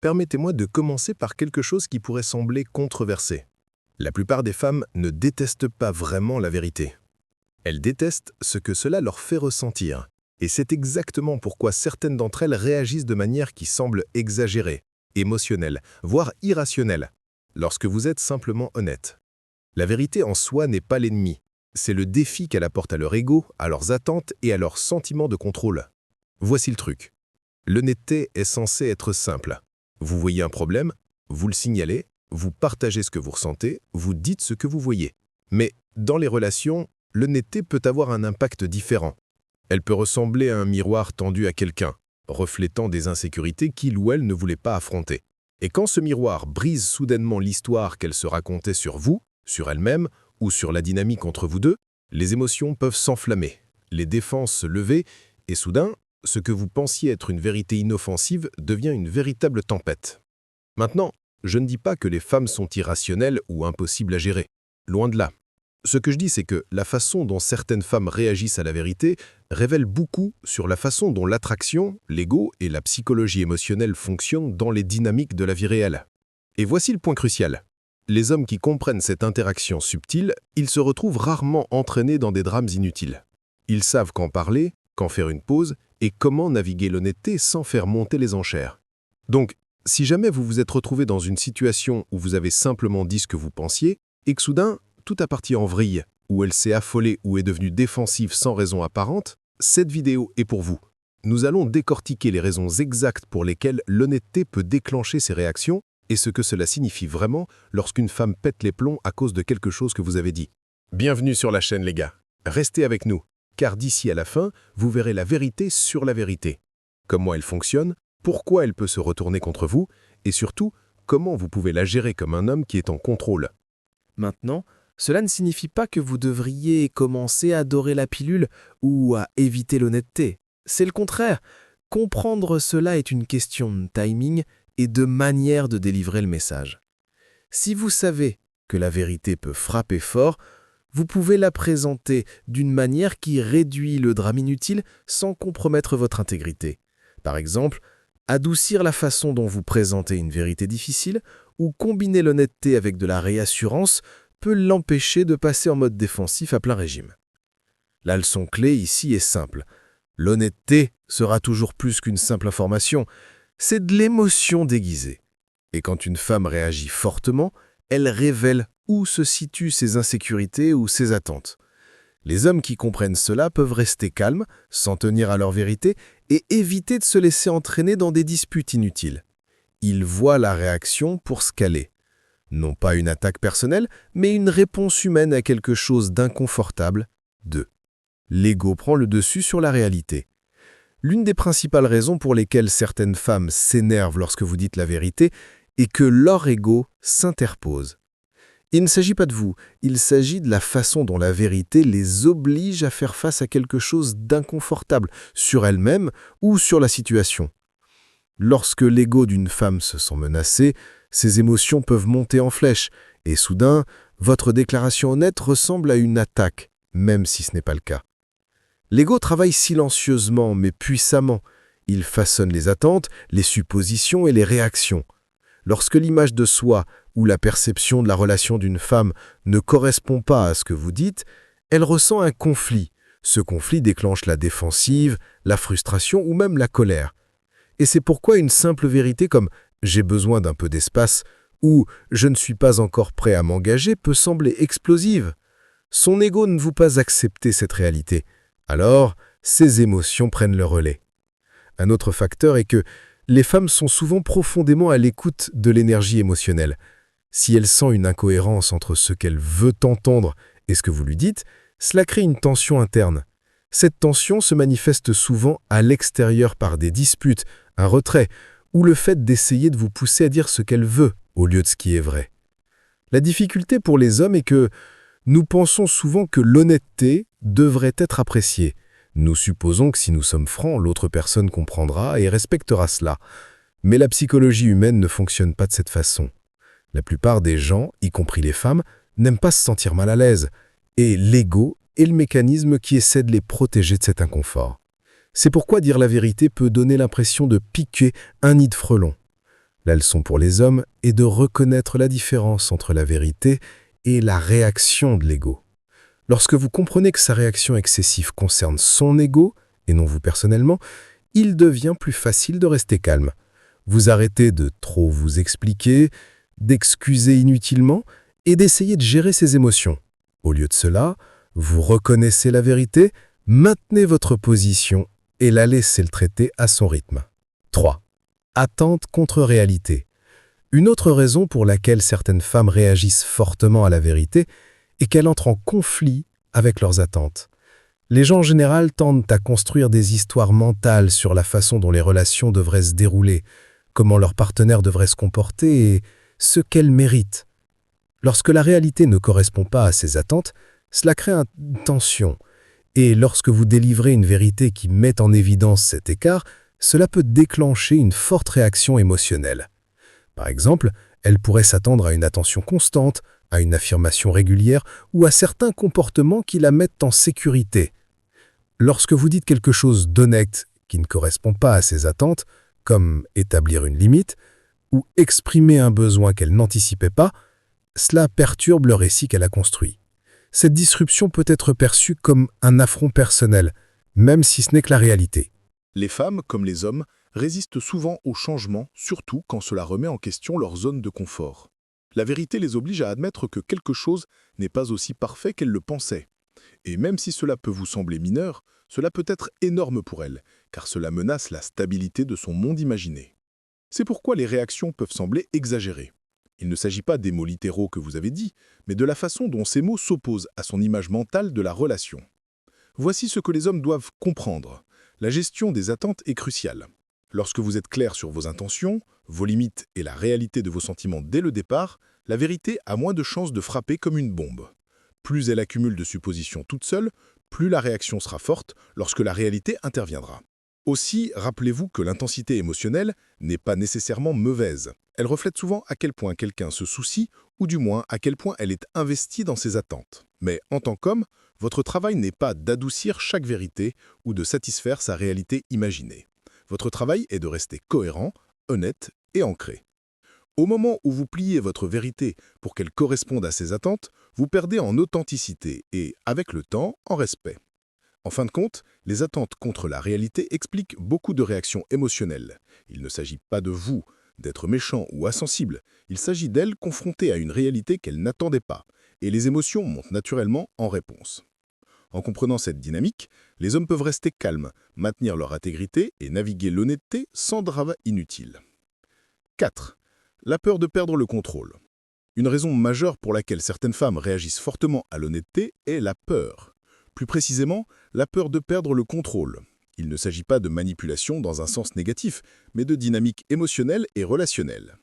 permettez-moi de commencer par quelque chose qui pourrait sembler controversé. La plupart des femmes ne détestent pas vraiment la vérité. Elles détestent ce que cela leur fait ressentir. Et c'est exactement pourquoi certaines d'entre elles réagissent de manière qui semble exagérée, émotionnelle, voire irrationnelle, lorsque vous êtes simplement honnête. La vérité en soi n'est pas l'ennemi. C'est le défi qu'elle apporte à leur ego, à leurs attentes et à leur sentiment de contrôle. Voici le truc. L'honnêteté est censée être simple. Vous voyez un problème, vous le signalez, vous partagez ce que vous ressentez, vous dites ce que vous voyez. Mais dans les relations, l'honnêteté peut avoir un impact différent. Elle peut ressembler à un miroir tendu à quelqu'un, reflétant des insécurités qu'il ou elle ne voulait pas affronter. Et quand ce miroir brise soudainement l'histoire qu'elle se racontait sur vous, sur elle-même ou sur la dynamique entre vous deux, les émotions peuvent s'enflammer, les défenses se lever et soudain, ce que vous pensiez être une vérité inoffensive devient une véritable tempête. Maintenant, je ne dis pas que les femmes sont irrationnelles ou impossibles à gérer. Loin de là. Ce que je dis, c'est que la façon dont certaines femmes réagissent à la vérité révèle beaucoup sur la façon dont l'attraction, l'ego et la psychologie émotionnelle fonctionnent dans les dynamiques de la vie réelle. Et voici le point crucial. Les hommes qui comprennent cette interaction subtile, ils se retrouvent rarement entraînés dans des drames inutiles. Ils savent quand parler, quand faire une pause et comment naviguer l'honnêteté sans faire monter les enchères. Donc, si jamais vous vous êtes retrouvé dans une situation où vous avez simplement dit ce que vous pensiez et que soudain, tout a parti en vrille, où elle s'est affolée ou est devenue défensive sans raison apparente, cette vidéo est pour vous. Nous allons décortiquer les raisons exactes pour lesquelles l'honnêteté peut déclencher ces réactions et ce que cela signifie vraiment lorsqu'une femme pète les plombs à cause de quelque chose que vous avez dit. Bienvenue sur la chaîne les gars. Restez avec nous, car d'ici à la fin, vous verrez la vérité sur la vérité. Comment elle fonctionne, pourquoi elle peut se retourner contre vous et surtout, comment vous pouvez la gérer comme un homme qui est en contrôle. Maintenant, cela ne signifie pas que vous devriez commencer à adorer la pilule ou à éviter l'honnêteté. C'est le contraire. Comprendre cela est une question de timing et de manière de délivrer le message. Si vous savez que la vérité peut frapper fort, vous pouvez la présenter d'une manière qui réduit le drame inutile sans compromettre votre intégrité. Par exemple, adoucir la façon dont vous présentez une vérité difficile ou combiner l'honnêteté avec de la réassurance peut l'empêcher de passer en mode défensif à plein régime. La leçon clé ici est simple. L'honnêteté sera toujours plus qu'une simple information. C'est de l'émotion déguisée. Et quand une femme réagit fortement, elle révèle où se situent ses insécurités ou ses attentes. Les hommes qui comprennent cela peuvent rester calmes, s'en tenir à leur vérité et éviter de se laisser entraîner dans des disputes inutiles. Ils voient la réaction pour ce qu'elle est. Non pas une attaque personnelle, mais une réponse humaine à quelque chose d'inconfortable. 2. L'ego prend le dessus sur la réalité. L'une des principales raisons pour lesquelles certaines femmes s'énervent lorsque vous dites la vérité est que leur ego s'interpose. Il ne s'agit pas de vous, il s'agit de la façon dont la vérité les oblige à faire face à quelque chose d'inconfortable sur elles-mêmes ou sur la situation. Lorsque l'ego d'une femme se sent menacé, ses émotions peuvent monter en flèche et soudain, votre déclaration honnête ressemble à une attaque, même si ce n'est pas le cas. L'ego travaille silencieusement mais puissamment. Il façonne les attentes, les suppositions et les réactions. Lorsque l'image de soi ou la perception de la relation d'une femme ne correspond pas à ce que vous dites, elle ressent un conflit. Ce conflit déclenche la défensive, la frustration ou même la colère. Et c'est pourquoi une simple vérité comme « j'ai besoin d'un peu d'espace » ou « je ne suis pas encore prêt à m'engager » peut sembler explosive. Son ego ne veut pas accepter cette réalité. Alors, ses émotions prennent le relais. Un autre facteur est que les femmes sont souvent profondément à l'écoute de l'énergie émotionnelle. Si elle sent une incohérence entre ce qu'elle veut entendre et ce que vous lui dites, cela crée une tension interne. Cette tension se manifeste souvent à l'extérieur par des disputes, un retrait, ou le fait d'essayer de vous pousser à dire ce qu'elle veut au lieu de ce qui est vrai. La difficulté pour les hommes est que nous pensons souvent que l'honnêteté devrait être appréciée. Nous supposons que si nous sommes francs, l'autre personne comprendra et respectera cela. Mais la psychologie humaine ne fonctionne pas de cette façon. La plupart des gens, y compris les femmes, n'aiment pas se sentir mal à l'aise. Et l'ego est le mécanisme qui essaie de les protéger de cet inconfort. C'est pourquoi dire la vérité peut donner l'impression de piquer un nid de frelons. La leçon pour les hommes est de reconnaître la différence entre la vérité et la réaction de l'ego. Lorsque vous comprenez que sa réaction excessive concerne son ego, et non vous personnellement, il devient plus facile de rester calme. Vous arrêtez de trop vous expliquer, d'excuser inutilement et d'essayer de gérer ses émotions. Au lieu de cela, vous reconnaissez la vérité, maintenez votre position et la laissez le traiter à son rythme. 3. Attente contre réalité. Une autre raison pour laquelle certaines femmes réagissent fortement à la vérité est qu'elles entrent en conflit avec leurs attentes. Les gens en général tendent à construire des histoires mentales sur la façon dont les relations devraient se dérouler, comment leur partenaire devrait se comporter et ce qu'elles méritent. Lorsque la réalité ne correspond pas à ces attentes, cela crée une tension. Et lorsque vous délivrez une vérité qui met en évidence cet écart, cela peut déclencher une forte réaction émotionnelle. Par exemple, elle pourrait s'attendre à une attention constante, à une affirmation régulière ou à certains comportements qui la mettent en sécurité. Lorsque vous dites quelque chose d'honnête qui ne correspond pas à ses attentes, comme établir une limite ou exprimer un besoin qu'elle n'anticipait pas, cela perturbe le récit qu'elle a construit. Cette disruption peut être perçue comme un affront personnel, même si ce n'est que la réalité. Les femmes, comme les hommes, résistent souvent au changement, surtout quand cela remet en question leur zone de confort. La vérité les oblige à admettre que quelque chose n'est pas aussi parfait qu'elles le pensaient. Et même si cela peut vous sembler mineur, cela peut être énorme pour elles, car cela menace la stabilité de son monde imaginé. C'est pourquoi les réactions peuvent sembler exagérées. Il ne s'agit pas des mots littéraux que vous avez dit, mais de la façon dont ces mots s'opposent à son image mentale de la relation. Voici ce que les hommes doivent comprendre. La gestion des attentes est cruciale. Lorsque vous êtes clair sur vos intentions, vos limites et la réalité de vos sentiments dès le départ, la vérité a moins de chances de frapper comme une bombe. Plus elle accumule de suppositions toute seule, plus la réaction sera forte lorsque la réalité interviendra. Aussi, rappelez-vous que l'intensité émotionnelle n'est pas nécessairement mauvaise. Elle reflète souvent à quel point quelqu'un se soucie, ou du moins à quel point elle est investie dans ses attentes. Mais en tant qu'homme, votre travail n'est pas d'adoucir chaque vérité ou de satisfaire sa réalité imaginée. Votre travail est de rester cohérent, honnête et ancré. Au moment où vous pliez votre vérité pour qu'elle corresponde à ses attentes, vous perdez en authenticité et, avec le temps, en respect. En fin de compte, les attentes contre la réalité expliquent beaucoup de réactions émotionnelles. Il ne s'agit pas de vous, d'être méchant ou insensible. Il s'agit d'elles confrontées à une réalité qu'elles n'attendaient pas, et les émotions montent naturellement en réponse. En comprenant cette dynamique, les hommes peuvent rester calmes, maintenir leur intégrité et naviguer l'honnêteté sans drama inutile. 4. La peur de perdre le contrôle. Une raison majeure pour laquelle certaines femmes réagissent fortement à l'honnêteté est la peur. Plus précisément, la peur de perdre le contrôle. Il ne s'agit pas de manipulation dans un sens négatif, mais de dynamique émotionnelle et relationnelle.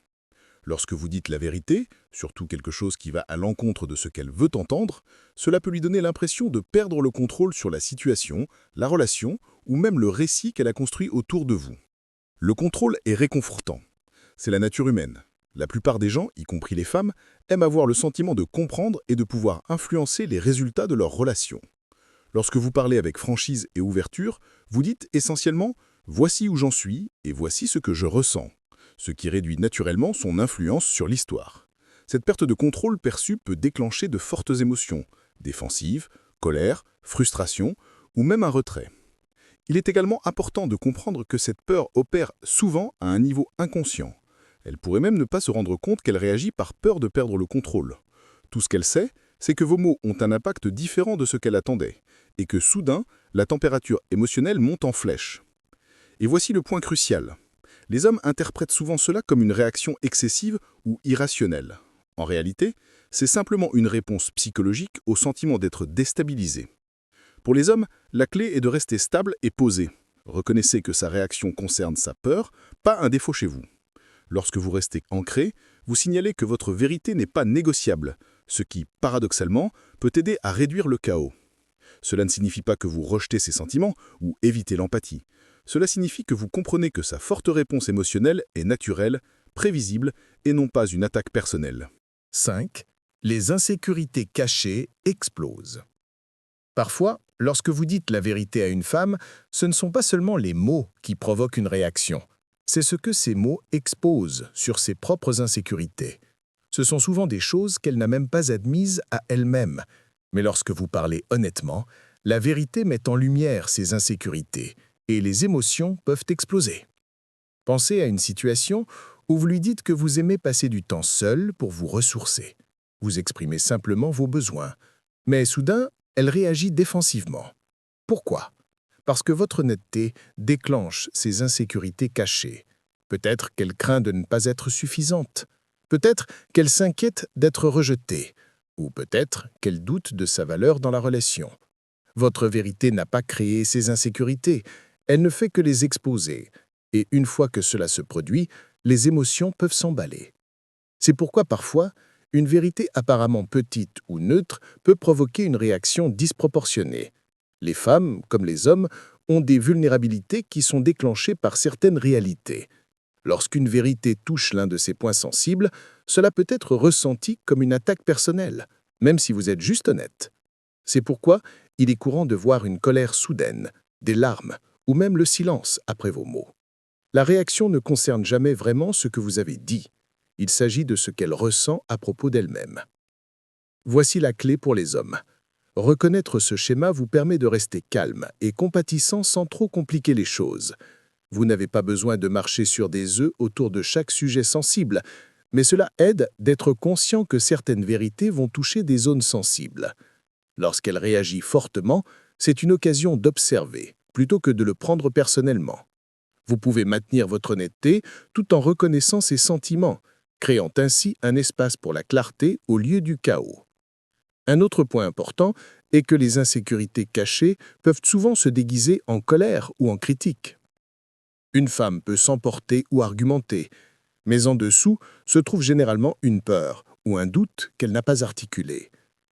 Lorsque vous dites la vérité, surtout quelque chose qui va à l'encontre de ce qu'elle veut entendre, cela peut lui donner l'impression de perdre le contrôle sur la situation, la relation ou même le récit qu'elle a construit autour de vous. Le contrôle est réconfortant. C'est la nature humaine. La plupart des gens, y compris les femmes, aiment avoir le sentiment de comprendre et de pouvoir influencer les résultats de leur relation. Lorsque vous parlez avec franchise et ouverture, vous dites essentiellement « voici où j'en suis et voici ce que je ressens », ce qui réduit naturellement son influence sur l'histoire. Cette perte de contrôle perçue peut déclencher de fortes émotions, défensives, colère, frustration ou même un retrait. Il est également important de comprendre que cette peur opère souvent à un niveau inconscient. Elle pourrait même ne pas se rendre compte qu'elle réagit par peur de perdre le contrôle. Tout ce qu'elle sait, c'est que vos mots ont un impact différent de ce qu'elle attendait, et que soudain, la température émotionnelle monte en flèche. Et voici le point crucial. Les hommes interprètent souvent cela comme une réaction excessive ou irrationnelle. En réalité, c'est simplement une réponse psychologique au sentiment d'être déstabilisé. Pour les hommes, la clé est de rester stable et posé. Reconnaissez que sa réaction concerne sa peur, pas un défaut chez vous. Lorsque vous restez ancré, vous signalez que votre vérité n'est pas négociable, ce qui, paradoxalement, peut aider à réduire le chaos. Cela ne signifie pas que vous rejetez ses sentiments ou évitez l'empathie. Cela signifie que vous comprenez que sa forte réponse émotionnelle est naturelle, prévisible et non pas une attaque personnelle. 5. Les insécurités cachées explosent. Parfois, lorsque vous dites la vérité à une femme, ce ne sont pas seulement les mots qui provoquent une réaction. C'est ce que ces mots exposent sur ses propres insécurités. Ce sont souvent des choses qu'elle n'a même pas admises à elle-même. Mais lorsque vous parlez honnêtement, la vérité met en lumière ces insécurités et les émotions peuvent exploser. Pensez à une situation où vous lui dites que vous aimez passer du temps seul pour vous ressourcer. Vous exprimez simplement vos besoins. Mais soudain, elle réagit défensivement. Pourquoi ? Parce que votre honnêteté déclenche ces insécurités cachées. Peut-être qu'elle craint de ne pas être suffisante. Peut-être qu'elle s'inquiète d'être rejetée. Ou peut-être qu'elle doute de sa valeur dans la relation. Votre vérité n'a pas créé ces insécurités. Elle ne fait que les exposer. Et une fois que cela se produit, les émotions peuvent s'emballer. C'est pourquoi parfois, une vérité apparemment petite ou neutre peut provoquer une réaction disproportionnée. Les femmes, comme les hommes, ont des vulnérabilités qui sont déclenchées par certaines réalités. Lorsqu'une vérité touche l'un de ces points sensibles, cela peut être ressenti comme une attaque personnelle, même si vous êtes juste honnête. C'est pourquoi il est courant de voir une colère soudaine, des larmes ou même le silence après vos mots. La réaction ne concerne jamais vraiment ce que vous avez dit. Il s'agit de ce qu'elle ressent à propos d'elle-même. Voici la clé pour les hommes. Reconnaître ce schéma vous permet de rester calme et compatissant sans trop compliquer les choses. Vous n'avez pas besoin de marcher sur des œufs autour de chaque sujet sensible, mais cela aide d'être conscient que certaines vérités vont toucher des zones sensibles. Lorsqu'elle réagit fortement, c'est une occasion d'observer, plutôt que de le prendre personnellement. Vous pouvez maintenir votre honnêteté tout en reconnaissant ses sentiments, créant ainsi un espace pour la clarté au lieu du chaos. Un autre point important est que les insécurités cachées peuvent souvent se déguiser en colère ou en critique. Une femme peut s'emporter ou argumenter, mais en dessous se trouve généralement une peur ou un doute qu'elle n'a pas articulé.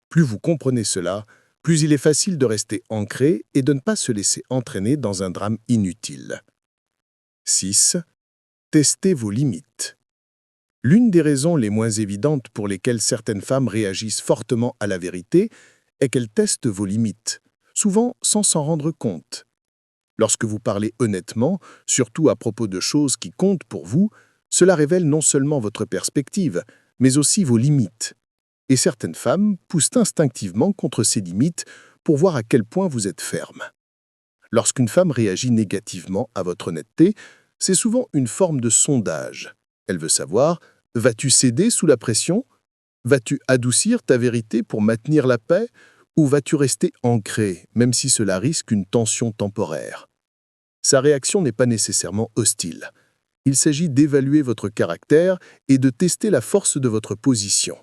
Plus vous comprenez cela, plus il est facile de rester ancré et de ne pas se laisser entraîner dans un drame inutile. 6. Testez vos limites. L'une des raisons les moins évidentes pour lesquelles certaines femmes réagissent fortement à la vérité est qu'elles testent vos limites, souvent sans s'en rendre compte. Lorsque vous parlez honnêtement, surtout à propos de choses qui comptent pour vous, cela révèle non seulement votre perspective, mais aussi vos limites. Et certaines femmes poussent instinctivement contre ces limites pour voir à quel point vous êtes ferme. Lorsqu'une femme réagit négativement à votre honnêteté, c'est souvent une forme de sondage. Elle veut savoir, vas-tu céder sous la pression? Vas-tu adoucir ta vérité pour maintenir la paix? Ou vas-tu rester ancré, même si cela risque une tension temporaire? Sa réaction n'est pas nécessairement hostile. Il s'agit d'évaluer votre caractère et de tester la force de votre position.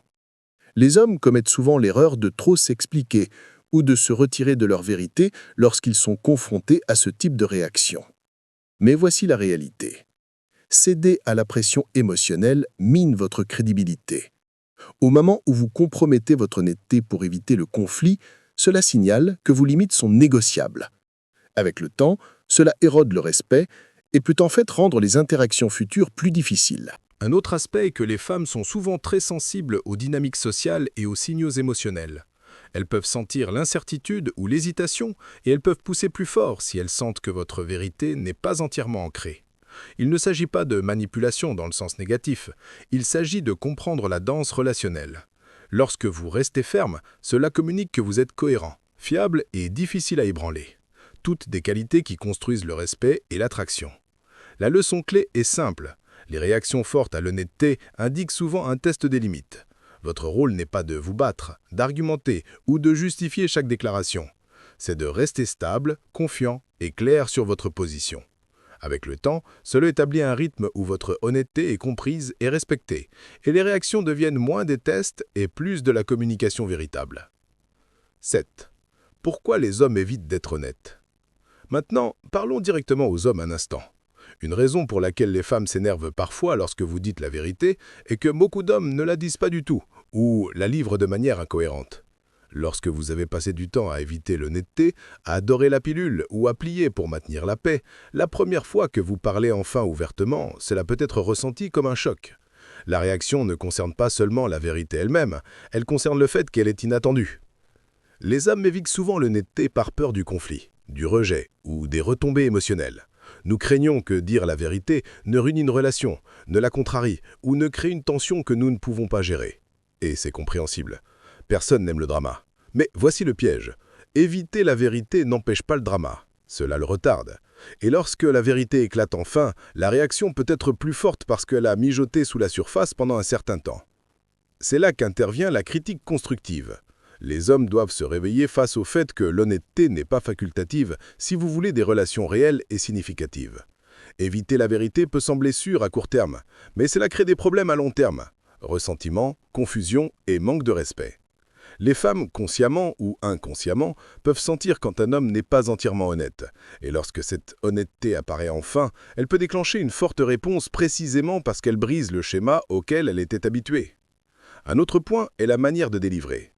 Les hommes commettent souvent l'erreur de trop s'expliquer ou de se retirer de leur vérité lorsqu'ils sont confrontés à ce type de réaction. Mais voici la réalité. Céder à la pression émotionnelle mine votre crédibilité. Au moment où vous compromettez votre honnêteté pour éviter le conflit, cela signale que vos limites sont négociables. Avec le temps, cela érode le respect et peut en fait rendre les interactions futures plus difficiles. Un autre aspect est que les femmes sont souvent très sensibles aux dynamiques sociales et aux signaux émotionnels. Elles peuvent sentir l'incertitude ou l'hésitation et elles peuvent pousser plus fort si elles sentent que votre vérité n'est pas entièrement ancrée. Il ne s'agit pas de manipulation dans le sens négatif, il s'agit de comprendre la danse relationnelle. Lorsque vous restez ferme, cela communique que vous êtes cohérent, fiable et difficile à ébranler. Toutes des qualités qui construisent le respect et l'attraction. La leçon clé est simple. Les réactions fortes à l'honnêteté indiquent souvent un test des limites. Votre rôle n'est pas de vous battre, d'argumenter ou de justifier chaque déclaration. C'est de rester stable, confiant et clair sur votre position. Avec le temps, cela établit un rythme où votre honnêteté est comprise et respectée, et les réactions deviennent moins des tests et plus de la communication véritable. 7. Pourquoi les hommes évitent d'être honnêtes? Maintenant, parlons directement aux hommes un instant. Une raison pour laquelle les femmes s'énervent parfois lorsque vous dites la vérité est que beaucoup d'hommes ne la disent pas du tout, ou la livrent de manière incohérente. Lorsque vous avez passé du temps à éviter l'honnêteté, à adorer la pilule ou à plier pour maintenir la paix, la première fois que vous parlez enfin ouvertement, cela peut être ressenti comme un choc. La réaction ne concerne pas seulement la vérité elle-même, elle concerne le fait qu'elle est inattendue. Les hommes évitent souvent l'honnêteté par peur du conflit, du rejet ou des retombées émotionnelles. Nous craignons que dire la vérité ne ruine une relation, ne la contrarie ou ne crée une tension que nous ne pouvons pas gérer. Et c'est compréhensible. Personne n'aime le drama. Mais voici le piège. Éviter la vérité n'empêche pas le drama. Cela le retarde. Et lorsque la vérité éclate enfin, la réaction peut être plus forte parce qu'elle a mijoté sous la surface pendant un certain temps. C'est là qu'intervient la critique constructive. Les hommes doivent se réveiller face au fait que l'honnêteté n'est pas facultative si vous voulez des relations réelles et significatives. Éviter la vérité peut sembler sûr à court terme, mais cela crée des problèmes à long terme. Ressentiment, confusion et manque de respect. Les femmes, consciemment ou inconsciemment, peuvent sentir quand un homme n'est pas entièrement honnête. Et lorsque cette honnêteté apparaît enfin, elle peut déclencher une forte réponse précisément parce qu'elle brise le schéma auquel elle était habituée. Un autre point est la manière de délivrer.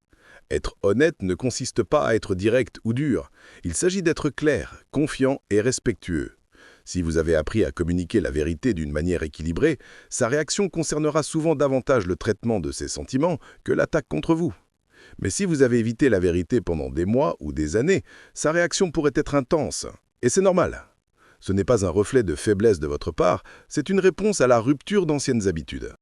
Être honnête ne consiste pas à être direct ou dur. Il s'agit d'être clair, confiant et respectueux. Si vous avez appris à communiquer la vérité d'une manière équilibrée, sa réaction concernera souvent davantage le traitement de ses sentiments que l'attaque contre vous. Mais si vous avez évité la vérité pendant des mois ou des années, sa réaction pourrait être intense. Et c'est normal. Ce n'est pas un reflet de faiblesse de votre part, c'est une réponse à la rupture d'anciennes habitudes.